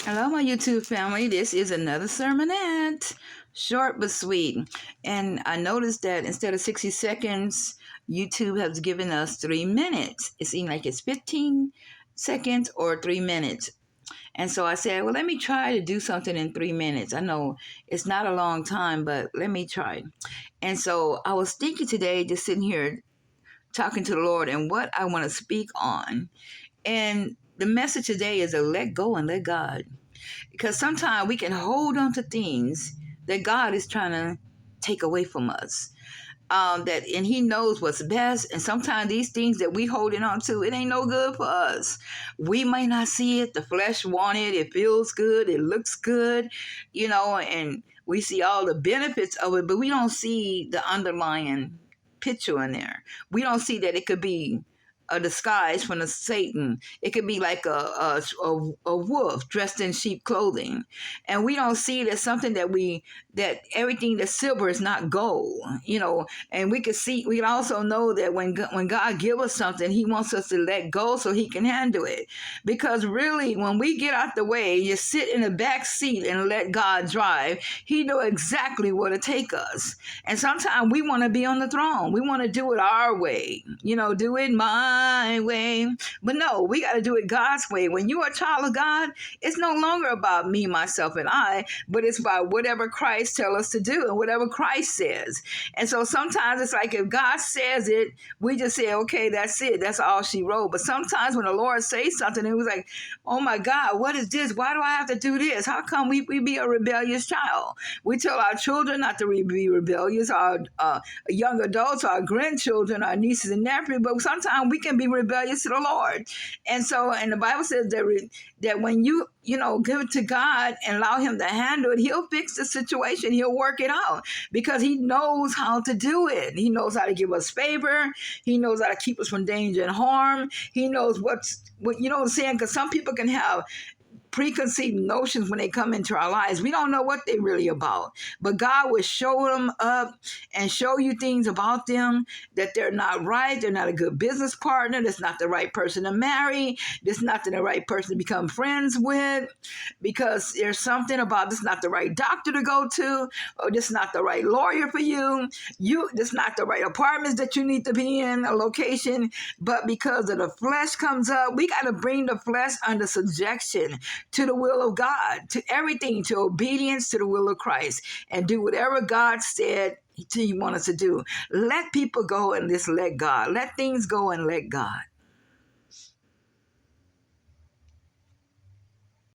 Hello, my YouTube family. This is another sermonette, short but sweet. And I noticed that instead of 60 seconds, YouTube has given us 3 minutes. It seemed like it's 15 seconds or 3 minutes. And so I said, well, let me try to do something in 3 minutes. I know it's not a long time, but let me try. And so I was thinking today, just sitting here talking to the Lord and what I want to speak on. And the message today is to let go and let God. Because sometimes we can hold on to things that God is trying to take away from us. And He knows what's best. And sometimes these things that we holding on to, it ain't no good for us. We might not see it. The flesh want it. It feels good. It looks good, and we see all the benefits of it, but we don't see the underlying picture in there. We don't see that it could be a disguise from the Satan. It could be like a wolf dressed in sheep clothing, and we don't see it as something that everything that's silver is not gold. And we can also know that when God give us something, He wants us to let go so He can handle it. Because really, when we get out the way, you sit in the back seat and let God drive. He know exactly where to take us. And sometimes we want to be on the throne. We want to do it our way. Do it my way. But no, we got to do it God's way. When you're a child of God, it's no longer about me, myself, and I, but it's about whatever Christ tells us to do and whatever Christ says. And so sometimes it's like if God says it, we just say, okay, that's it. That's all she wrote. But sometimes when the Lord says something, it was like, oh my God, what is this? Why do I have to do this? How come we be a rebellious child? We tell our children not to be rebellious, our young adults, our grandchildren, our nieces and nephews, but sometimes we can be rebellious to the Lord. And the Bible says that when you give it to God and allow Him to handle it, He'll fix the situation. He'll work it out because He knows how to do it. He knows how to give us favor. He knows how to keep us from danger and harm. He knows what you know what I'm saying? Because some people can have preconceived notions when they come into our lives. We don't know what they're really about, but God will show them up and show you things about them that they're not right. They're not a good business partner. That's not the right person to marry. That's not the right person to become friends with, because there's something about this not the right doctor to go to, or this not the right lawyer for you. This not the right apartments that you need to be in, a location. But because of the flesh comes up, we got to bring the flesh under subjection to the will of God, to everything, to obedience to the will of Christ, and do whatever God said He wants us to do. Let people go and just let God. Let things go and let God.